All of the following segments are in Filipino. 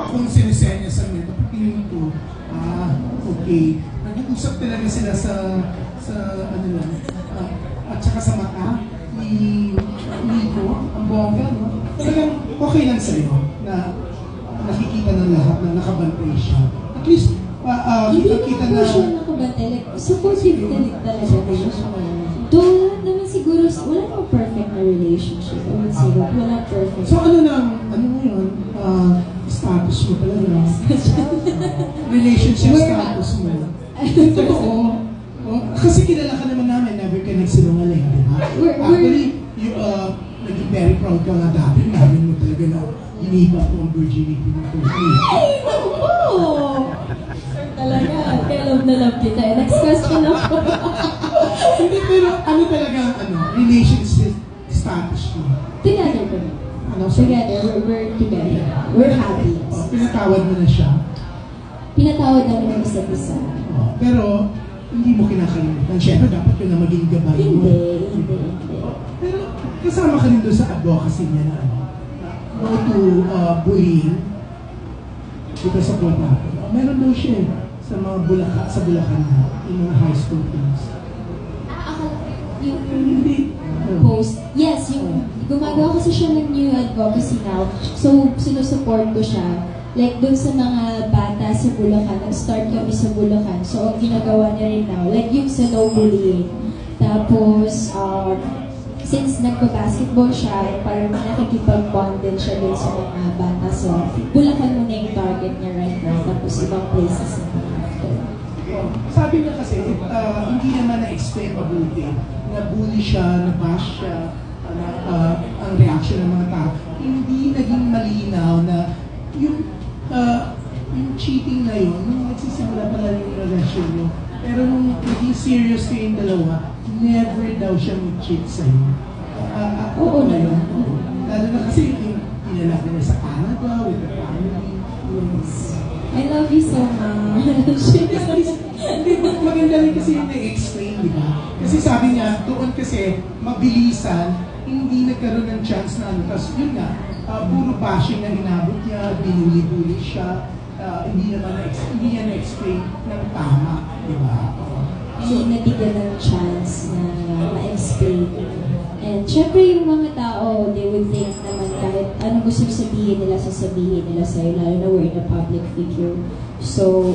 akong sinisenya sa meta, pagtingin ko, okay. Nag-uusap talaga sila sa ano lang, at saka sa mata ni Nico, ang bongga, no? Talagang okay lang sa'yo na nakikita ng lahat na nakabantay siya. At least, kita na siya nakabantay. Like, supportive talaga siya. Though, naman siguro, wala namang perfect na relationship. I would say that, wala perfect. So, ano mo yun? Status mo talaga. Relationship status mo. Totoo. Kasi kilala ka naman namin, never ka nagsinungaling, di ba? Actually, naging very proud ka nga dati. Namin mo talaga na hiniba ko ang virginity mo. Ay, naku! Talaga, kaya love na love kita. Next question ako. Hindi, pero ano talaga relationship status mo? Together ko na. Together, we're together. We're happy. Pinatawad mo na siya? Pinatawad namin ng isa't isa. Pero, hindi mo kinakalimutan. Siyempre, dapat yun na maging gabay mo. Hindi. Pero, kasama ka rin doon sa advocacy niya na no to bullying. Dito sa Puerto. Meron daw siya sa mga Bulacan na, yung mga high school kids. Yung post. Yes, yung gumagawa kasi siya ng new advocacy now. So, sinusupport ko siya. Like, dun sa mga bata sa Bulacan, nag-start kami sa Bulacan. So, ang ginagawa niya rin now, like yung sa no bullying. Tapos, since nagpa-basketball siya, parang nakikipag-bond din siya dun sa mga bata. So, Bulacan muna yung target niya right now. Tapos, ibang places na after. Sabi niya kasi, hindi naman na-explain mabuti. Na-bully siya, na-bash siya, ang reaction ng mga tao. Hindi naging malinaw na yung cheating na yun, nung nagsisimula pala yung relasyon nyo, pero nung naging serious kayong dalawa, never daw siya mag-cheat sa'yo. Oo na yun. Lalo na kasi yung inalak na sa Canada, with the family. I love you so much. Maganda rin kasi yung na-explain, di ba? Kasi sabi niya, doon kasi mabilisan, hindi nagkaroon ng chance na tapos yun nga, puro bashing na hinabot niya, binuli-buli siya, hindi niya na-explain ng tama, di ba? Hindi nabigyan ng chance na ma-explain. And syempre yung mga tao, they would think naman kahit anong gusto sabihin nila, sasabihin nila sa'yo, lalo na we're in a public figure. So,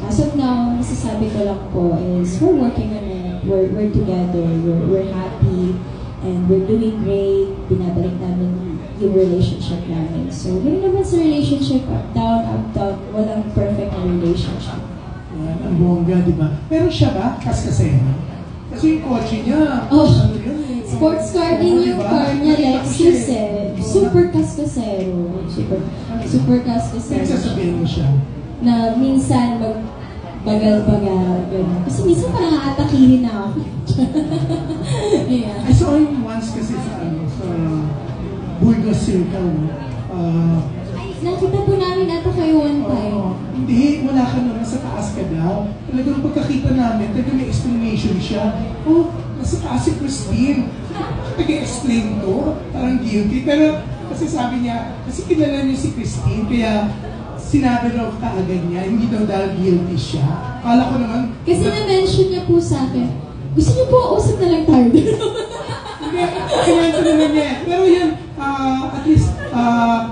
as of now, masasabi ko lang po is we're working on it, we're together, we're happy, and we're doing great. Binabalik namin yung relationship namin. So, yun naman sa relationship, up, down, walang perfect na relationship. Ang bongga, di ba? Pero siya ba? Kaskasena? Kasi yung kotse niya, ano yun eh. Sports car din yung car niya, Lexus eh. Super kaskasero. Super kaskasero. Nagsasabihin mo siya? Na minsan bagal-bagal. Kasi minsan parang aatakihin na ako. Yeah. I saw him once kasi sa Burgos Circle. Nakita po namin ata kayo one time. Hindi, wala ka naman, sa taas ka daw. Talagang pagkakita namin, talagang may explanation siya. Nasa taas si Christine. Nag-explain to, parang guilty. Pero kasi sabi niya, kasi kilala niyo si Christine, kaya sinabi raw kaagad niya, hindi daw dahil guilty siya. Kala ko naman... Kasi na-mention niya po sa akin, gusto niyo po, usap na lang tayo. Hindi, kinento naman niya. Pero yun, at least,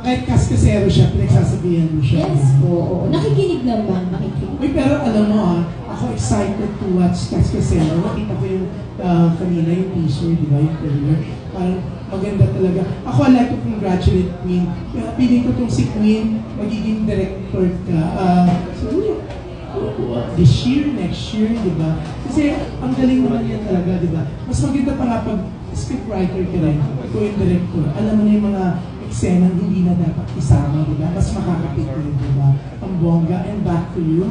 kahit kaskasero siya, pinagsasabihan mo siya. Yes po, nakikinig naman, nakikinig. Uy, pero alam mo ako excited to watch Kaskasero. Nakita ko yung kanina yung teaser, di ba, yung trailer. Parang maganda talaga. Ako, I like to congratulate Queen. Piling ko itong si Queen, magiging director ka. This year, next year, di ba? Kasi ang galing naman yan talaga, di ba? Mas maganda pa nga pag scriptwriter ka rin, ikaw yung director. Alam mo na yung mga eksenang hindi na dapat isama, di ba? Mas makakapit rin, di ba? Ang bongga. And back to you.